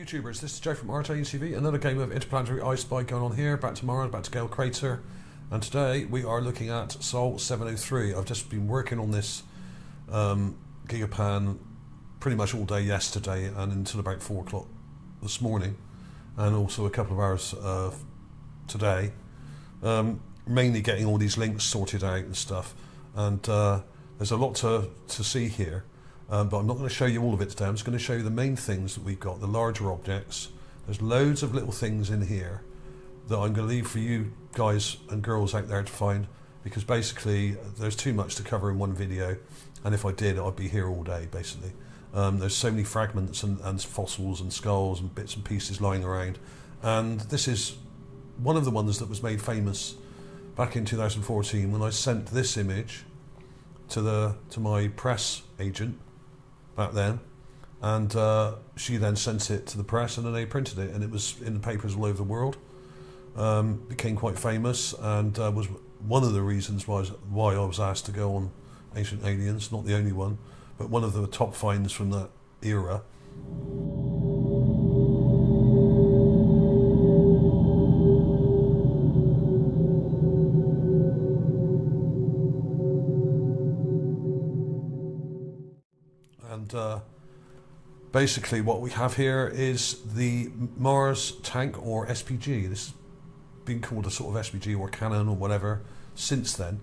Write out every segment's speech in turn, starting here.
YouTubers, this is Joe from ArtAlienTV, another game of interplanetary I Spy going on here, back to Mars, back to Gale Crater, and today we are looking at Sol 703. I've just been working on this Gigapan pretty much all day yesterday and until about 4 o'clock this morning, and also a couple of hours today, mainly getting all these links sorted out and stuff, and there's a lot to see here. But I'm not going to show you all of it today. I'm just going to show you the main things that we've got, the larger objects. There's loads of little things in here that I'm going to leave for you guys and girls out there to find, because basically there's too much to cover in one video, and if I did, I'd be here all day basically. There's so many fragments and fossils and skulls and bits and pieces lying around, and this is one of the ones that was made famous back in 2014 when I sent this image to my press agent back then, and she then sent it to the press, and then they printed it, and it was in the papers all over the world. Became quite famous, and was one of the reasons why I was asked to go on Ancient Aliens. Not the only one, but one of the top finds from that era. And basically what we have here is the Mars tank, or SPG. This has been called a sort of SPG or cannon or whatever since then.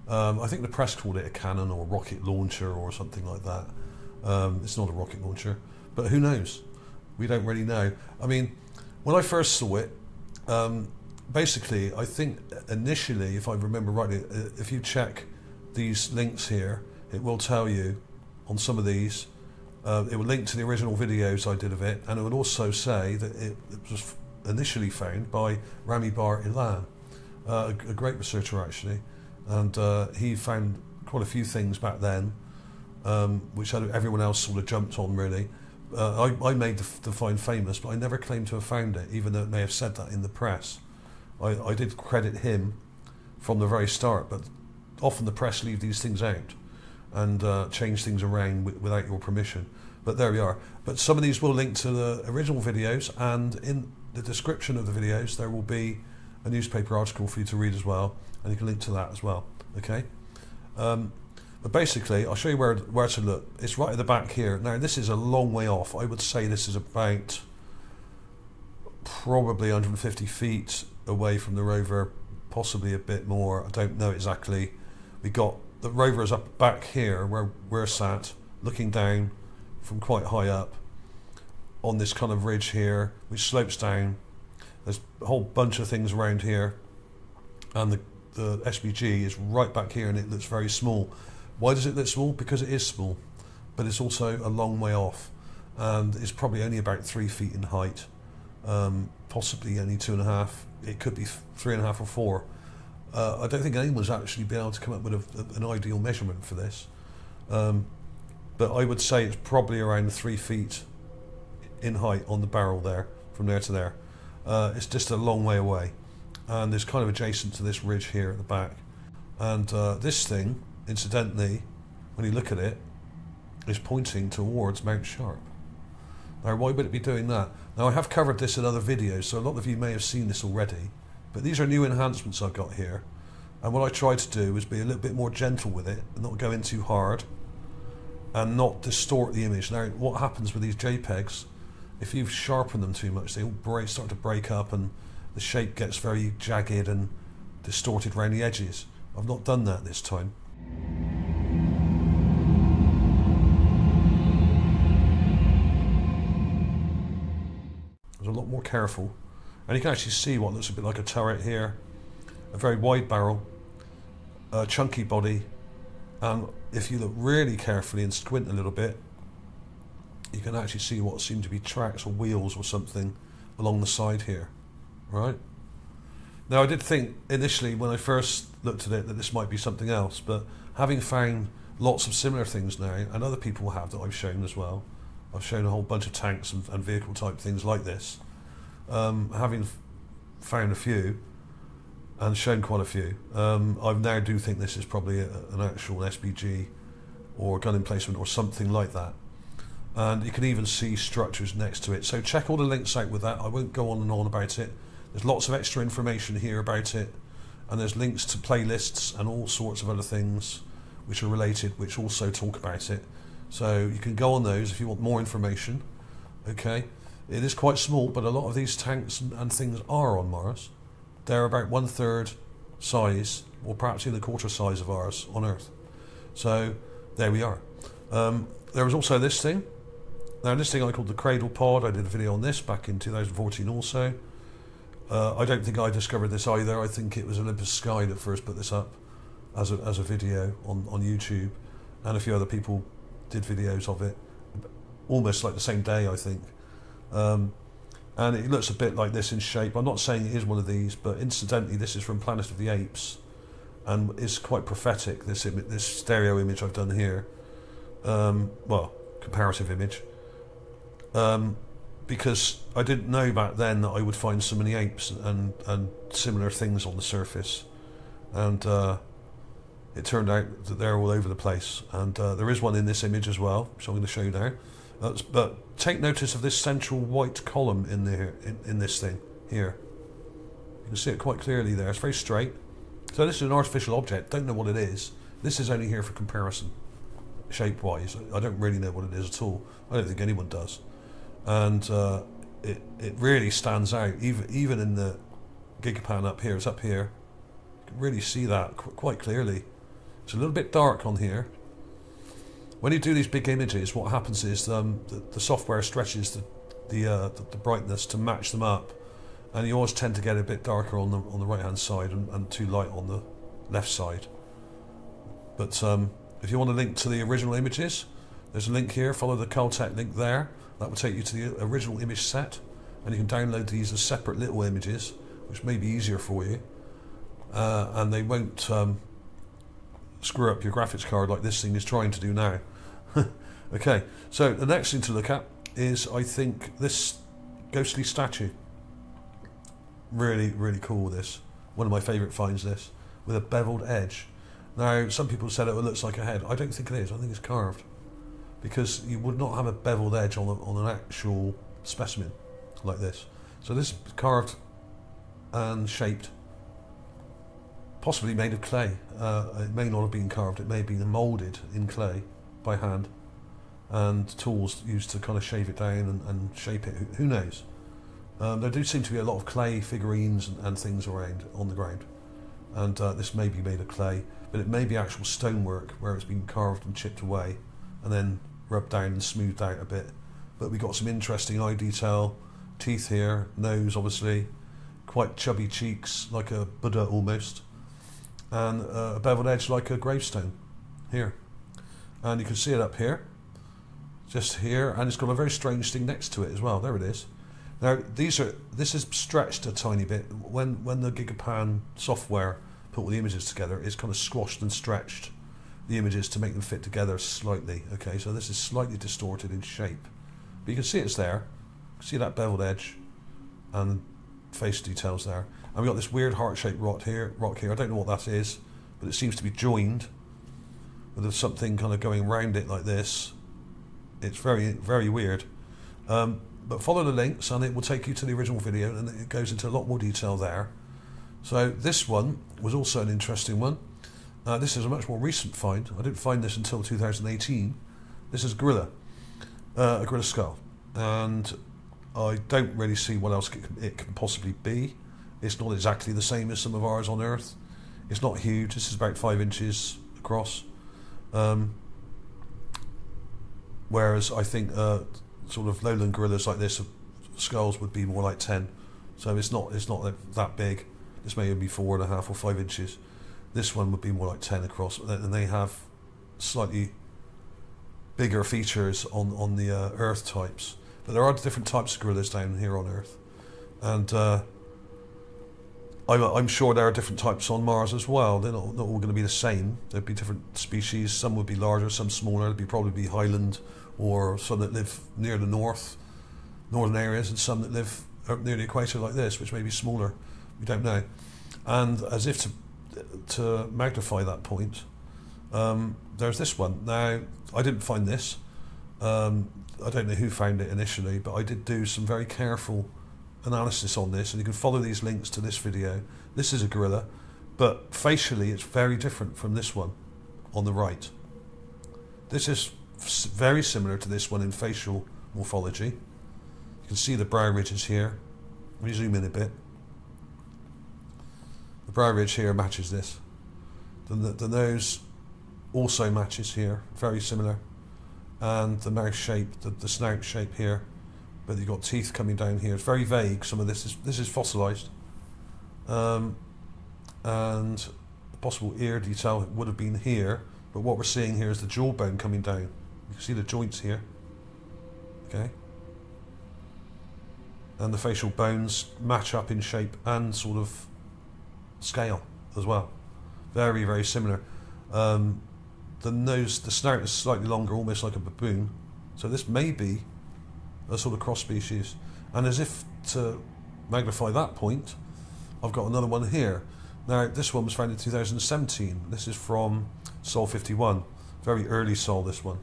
I think the press called it a cannon or rocket launcher or something like that. It's not a rocket launcher, but who knows? We don't really know. I mean, when I first saw it, basically I think initially, if I remember rightly, if you check these links here, it will tell you on some of these, it will link to the original videos I did of it, and it would also say that it was initially found by Rami Bar Ilan, a great researcher actually, and he found quite a few things back then, which everyone else sort of jumped on really. I made the find famous, but I never claimed to have found it, even though it may have said that in the press. I did credit him from the very start, but often the press leave these things out and change things around without your permission. But there we are. But some of these will link to the original videos, and in the description of the videos there will be a newspaper article for you to read as well, and you can link to that as well. Okay. But basically, I'll show you where to look. It's right at the back here. Now this is a long way off. I would say this is about probably 150 feet away from the rover, possibly a bit more. I don't know exactly. We got the rover is up back here where we're sat, looking down from quite high up on this kind of ridge here, which slopes down. There's a whole bunch of things around here, and the SPG is right back here, and it looks very small. Why does it look small? Because it is small, but it's also a long way off, and it's probably only about 3 feet in height, possibly only 2.5. It could be 3.5 or 4. I don't think anyone's actually been able to come up with an ideal measurement for this, but I would say it's probably around 3 feet in height on the barrel there, from there to there. It's just a long way away, and it's kind of adjacent to this ridge here at the back. And this thing, incidentally, when you look at it, is pointing towards Mount Sharp. Now why would it be doing that? Now I have covered this in other videos, so a lot of you may have seen this already. But these are new enhancements I've got here, and what I try to do is be a little bit more gentle with it and not go in too hard and not distort the image. Now what happens with these JPEGs, if you sharpen them too much, they all start to break up, and the shape gets very jagged and distorted around the edges. I've not done that this time. I was a lot more careful. And you can actually see what looks a bit like a turret here, a very wide barrel, a chunky body, and if you look really carefully and squint a little bit, you can actually see what seem to be tracks or wheels or something along the side here, right? Now I did think initially when I first looked at it that this might be something else, but having found lots of similar things now, and other people have that I've shown as well, I've shown a whole bunch of tanks and vehicle type things like this. Having found a few and shown quite a few, I now do think this is probably an actual SPG or gun emplacement or something like that. and you can even see structures next to it. So check all the links out with that. I won't go on and on about it. There's lots of extra information here about it, and there's links to playlists and all sorts of other things which are related, which also talk about it. So you can go on those if you want more information. Okay, it is quite small, but a lot of these tanks and things are on Mars. They're about 1/3 size, or perhaps even a quarter size of ours on Earth. So there we are. There was also this thing. Now this thing I called the Cradle pod. I did a video on this back in 2014 also. I don't think I discovered this either. I think it was Olympus Sky that first put this up as a video on YouTube, and a few other people did videos of it almost like the same day, I think. And it looks a bit like this in shape. I'm not saying it is one of these, but incidentally this is from Planet of the Apes, and it's quite prophetic, this stereo image I've done here. Well, comparative image, because I didn't know back then that I would find so many apes and similar things on the surface, and it turned out that they're all over the place, and there is one in this image as well, which I'm going to show you now. But take notice of this central white column in there, in this thing here. You can see it quite clearly there. It's very straight. So this is an artificial object. Don't know what it is. This is only here for comparison, shape-wise. I don't really know what it is at all. I don't think anyone does. And it really stands out, even in the Gigapan up here. It's up here. You can really see that quite clearly. It's a little bit dark on here. When you do these big images, what happens is the software stretches the brightness to match them up, and you always tend to get a bit darker on the right hand side and too light on the left side. But if you want to link to the original images, there's a link here. Follow the Caltech link there. That will take you to the original image set, and you can download these as separate little images, which may be easier for you, and they won't screw up your graphics card like this thing is trying to do now. Okay, so the next thing to look at is, I think, this ghostly statue. Really, really cool, this. One of my favourite finds, this, with a beveled edge. Now, some people said it looks like a head. I don't think it is. I think it's carved, because you would not have a beveled edge on an actual specimen like this. So this is carved and shaped, possibly made of clay. It may not have been carved. It may have been moulded in clay by hand, and tools used to kind of shave it down and shape it. Who knows? There do seem to be a lot of clay figurines and things around on the ground, and this may be made of clay, but it may be actual stonework where it's been carved and chipped away and then rubbed down and smoothed out a bit. But we've got some interesting eye detail, teeth here, nose obviously, quite chubby cheeks like a Buddha almost, and a beveled edge like a gravestone here. And you can see it up here, just here, and it's got a very strange thing next to it as well. There it is. Now this is stretched a tiny bit. When the Gigapan software put all the images together, it's kind of squashed and stretched the images to make them fit together slightly. Okay, so this is slightly distorted in shape, but you can see it's there. You can see that beveled edge and face details there. And we've got this weird heart-shaped rock here. I don't know what that is, but it seems to be joined with something kind of going around it like this. It's very, very weird. But follow the links and it will take you to the original video, and it goes into a lot more detail there. So this one was also an interesting one. This is a much more recent find. I didn't find this until 2018. This is a gorilla skull, and I don't really see what else it can possibly be. It's not exactly the same as some of ours on Earth. It's not huge. This is about 5 inches across. Whereas I think sort of lowland gorillas like this, skulls would be more like 10. So it's not that big. This may even be 4.5 or 5 inches. This one would be more like 10 across, and they have slightly bigger features on the Earth types. But there are different types of gorillas down here on Earth, and I'm sure there are different types on Mars as well. They're not all going to be the same. There'd be different species. Some would be larger, some smaller. There'd probably be highland, or some that live near the northern areas, and some that live near the equator like this, which may be smaller. We don't know. And as if to magnify that point, there's this one. Now, I didn't find this. I don't know who found it initially, but I did do some very careful analysis on this, and you can follow these links to this video. This is a gorilla, but facially it's very different from this one on the right. This is very similar to this one in facial morphology. You can see the brow ridges here. Let me zoom in a bit. The brow ridge here matches this. The nose also matches here, very similar. And the mouth shape, the snout shape here, but you've got teeth coming down here. It's very vague. Some of this is fossilized, and the possible ear detail would have been here, but what we're seeing here is the jawbone coming down. You can see the joints here, okay, and the facial bones match up in shape and sort of scale as well. Very, very similar. The nose, the snout is slightly longer, almost like a baboon. So this may be a sort of cross species. And as if to magnify that point, I've got another one here. Now, this one was found in 2017. This is from Sol 51. Very early Sol, this one.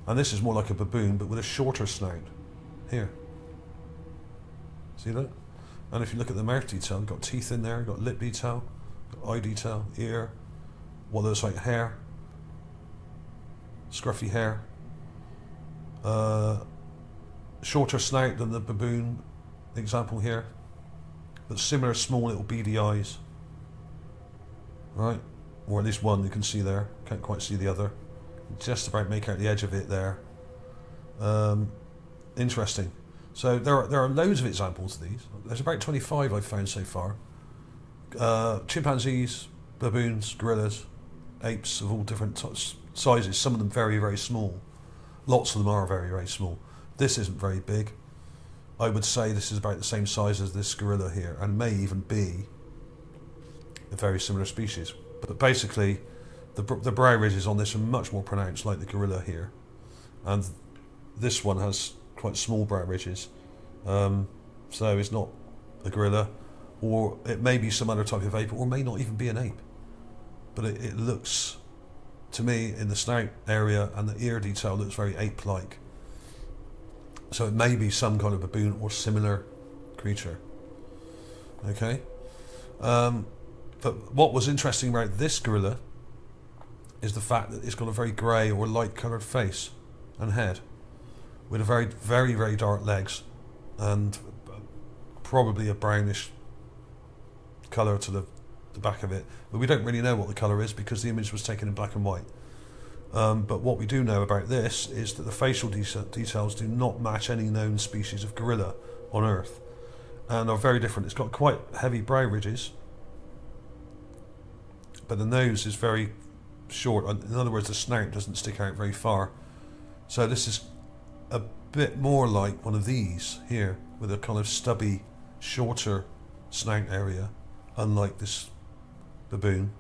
And this is more like a baboon, but with a shorter snout. Here. See that? And if you look at the mouth detail, you've got teeth in there, you've got lip detail, got eye detail, ear, what looks like hair. Scruffy hair, shorter snout than the baboon example here, but similar small little beady eyes, right? Or at least one you can see there, can't quite see the other. Just about make out the edge of it there. Interesting. So there are loads of examples of these. There's about 25 I've found so far. Chimpanzees, baboons, gorillas, apes of all different sizes, some of them very, very small. Lots of them are very, very small. This isn't very big. I would say this is about the same size as this gorilla here, and may even be a very similar species. But basically, the brow ridges on this are much more pronounced, like the gorilla here. And this one has quite small brow ridges. So it's not a gorilla, or it may be some other type of ape, or may not even be an ape. But it looks, to me, in the snout area and the ear detail, looks very ape-like. So it may be some kind of baboon or similar creature. Okay? But what was interesting about this gorilla is the fact that it's got a very grey or light-coloured face and head, with a very, very, very dark legs, and probably a brownish colour to the back of it, but we don't really know what the colour is because the image was taken in black and white. But what we do know about this is that the facial details do not match any known species of gorilla on Earth, and are very different. It's got quite heavy brow ridges, but the nose is very short. In other words, the snout doesn't stick out very far. So this is a bit more like one of these here, with a kind of stubby, shorter snout area, unlike this baboon.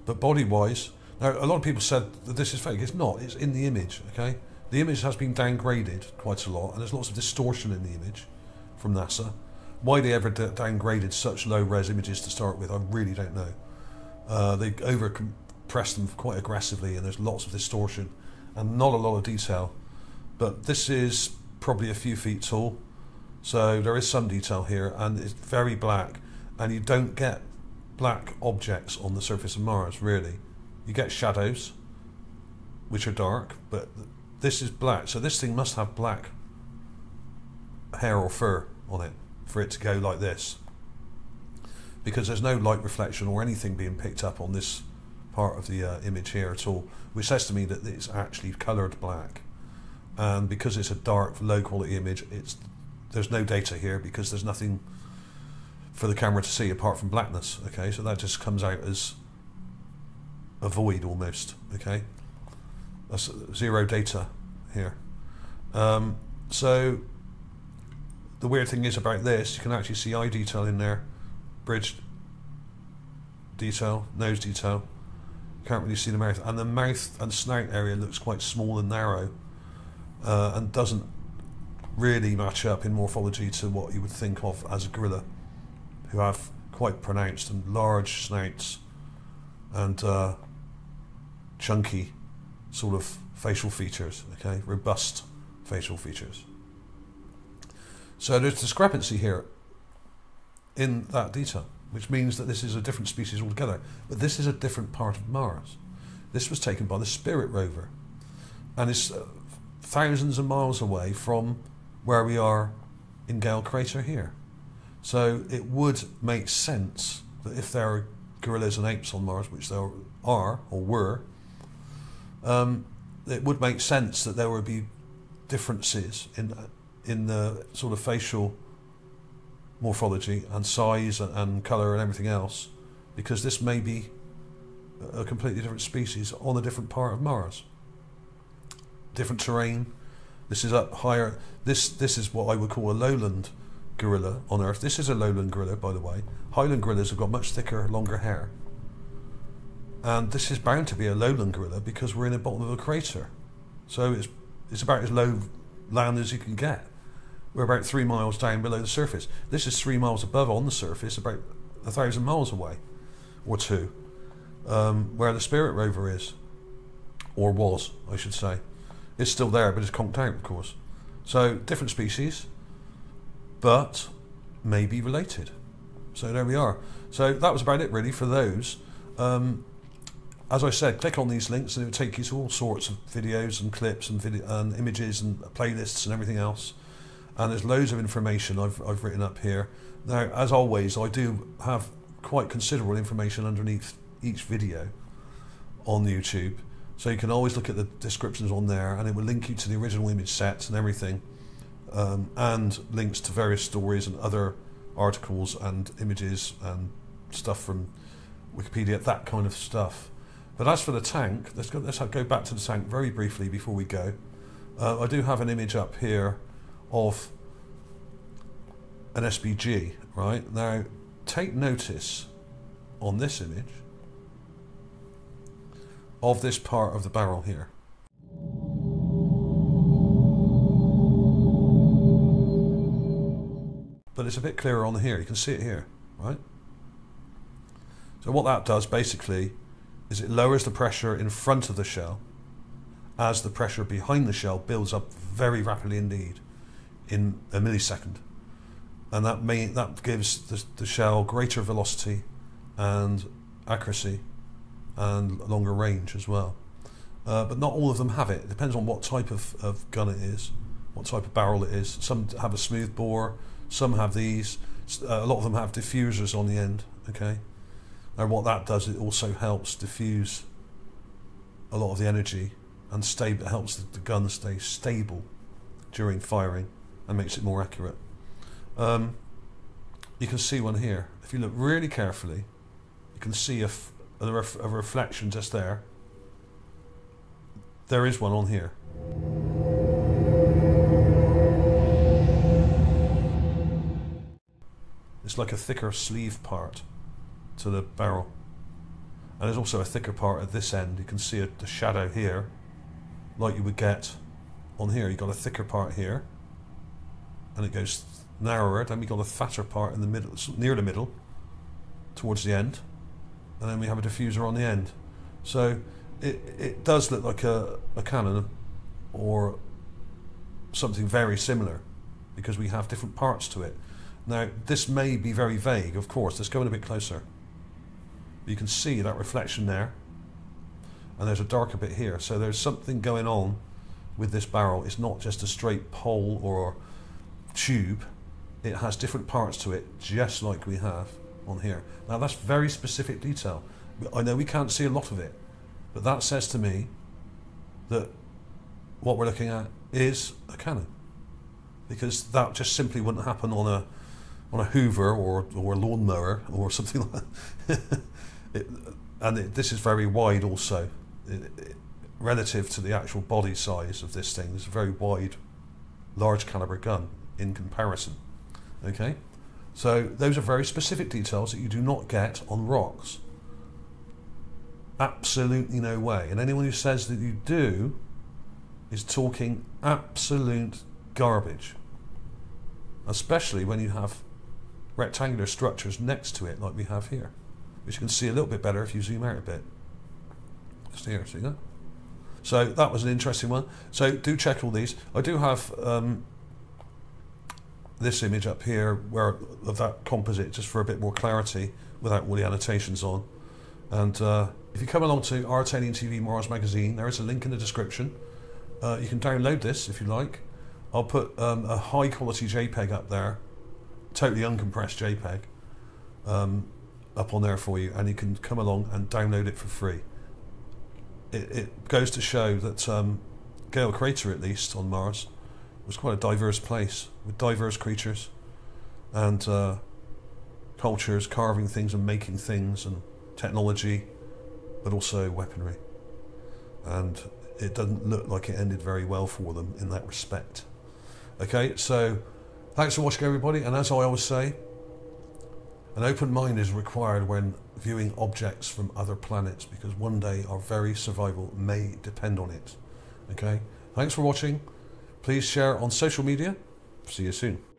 But body-wise, now a lot of people said that this is fake. It's not. It's in the image. Okay, the image has been downgraded quite a lot, and there's lots of distortion in the image from NASA. Why they ever downgraded such low-res images to start with, I really don't know. They over-compress them quite aggressively, and there's lots of distortion and not a lot of detail. But this is probably a few feet tall, so there is some detail here, and it's very black. And you don't get black objects on the surface of Mars, really. You get shadows, which are dark, but this is black. So this thing must have black hair or fur on it for it to go like this, because there's no light reflection or anything being picked up on this part of the image here at all, which says to me that it's actually coloured black. And because it's a dark, low-quality image, there's no data here because there's nothing for the camera to see apart from blackness. Okay, so that just comes out as a void almost. Okay, that's zero data here. So the weird thing is about this, you can actually see eye detail in there, bridge detail, nose detail. You can't really see the mouth, and the mouth and snout area looks quite small and narrow, and doesn't really match up in morphology to what you would think of as a gorilla, who have quite pronounced and large snouts and chunky sort of facial features, okay, robust facial features. So there's discrepancy here in that detail, which means that this is a different species altogether. But this is a different part of Mars. This was taken by the Spirit rover, and it's thousands of miles away from where we are in Gale Crater here. So it would make sense that if there are gorillas and apes on Mars, which there are or were, it would make sense that there would be differences in the sort of facial morphology and size and colour and everything else, because this may be a completely different species on a different part of Mars. Different terrain. This is up higher. This is what I would call a lowland gorilla on Earth. This is a lowland gorilla, by the way. Highland gorillas have got much thicker, longer hair. And this is bound to be a lowland gorilla because we're in the bottom of a crater. So it's about as low land as you can get. We're about 3 miles down below the surface. This is 3 miles above on the surface, about 1,000 miles away, or 2, where the Spirit rover is, or was, I should say. It's still there, but it's conked out, of course. So different species, but maybe related. So there we are. So that was about it really for those. As I said, click on these links and it will take you to all sorts of videos and clips and images and playlists and everything else. And there's loads of information I've written up here. Now, as always, I do have quite considerable information underneath each video on YouTube. So you can always look at the descriptions on there, and it will link you to the original image sets and everything, and links to various stories and other articles and images and stuff from Wikipedia, that kind of stuff. But as for the tank, let's go back to the tank very briefly before we go. I do have an image up here of an SPG, right? Now, take notice on this image of this part of the barrel here. But it's a bit clearer on here, you can see it here, right? So what that does basically is it lowers the pressure in front of the shell as the pressure behind the shell builds up very rapidly indeed in a millisecond. And that gives the shell greater velocity and accuracy and longer range as well. But not all of them have it. It depends on what type of gun it is, what type of barrel it is. Some have a smooth bore, some have these, a lot of them have diffusers on the end, okay? And what that does, it also helps diffuse a lot of the energy and it helps the gun stay stable during firing and makes it more accurate. You can see one here. If you look really carefully, you can see a reflection just there. There is one on here. It's like a thicker sleeve part to the barrel. And there's also a thicker part at this end. You can see the shadow here, like you would get on here. You've got a thicker part here, and it goes narrower. Then we've got a fatter part in the middle, near the middle, towards the end. And then we have a diffuser on the end. So it does look like a cannon or something very similar because we have different parts to it. Now, this may be very vague, of course. Let's go in a bit closer. You can see that reflection there, and there's a darker bit here. So there's something going on with this barrel. It's not just a straight pole or tube. It has different parts to it, just like we have on here. Now, that's very specific detail. I know we can't see a lot of it, but that says to me that what we're looking at is a cannon, because that just simply wouldn't happen on a Hoover or a lawnmower or something like that. This is very wide also, relative to the actual body size of this thing. It's a very wide, large caliber gun in comparison. Okay, so those are very specific details that you do not get on rocks. Absolutely no way. And anyone who says that you do is talking absolute garbage, especially when you have rectangular structures next to it like we have here, which you can see a little bit better if you zoom out a bit. Just here, see that? So that was an interesting one. So do check all these. I do have this image up here where of that composite, just for a bit more clarity without all the annotations on. And if you come along to ArtAlienTV Mars magazine, there is a link in the description. You can download this if you like. I'll put a high quality JPEG up there, totally uncompressed JPEG, up on there for you, and you can come along and download it for free. It goes to show that Gale Crater, at least on Mars, was quite a diverse place with diverse creatures and cultures, carving things and making things and technology, but also weaponry. And it doesn't look like it ended very well for them in that respect. Okay, so thanks for watching, everybody, and as I always say, an open mind is required when viewing objects from other planets, because one day our very survival may depend on it. Okay, thanks for watching. Please share on social media. See you soon.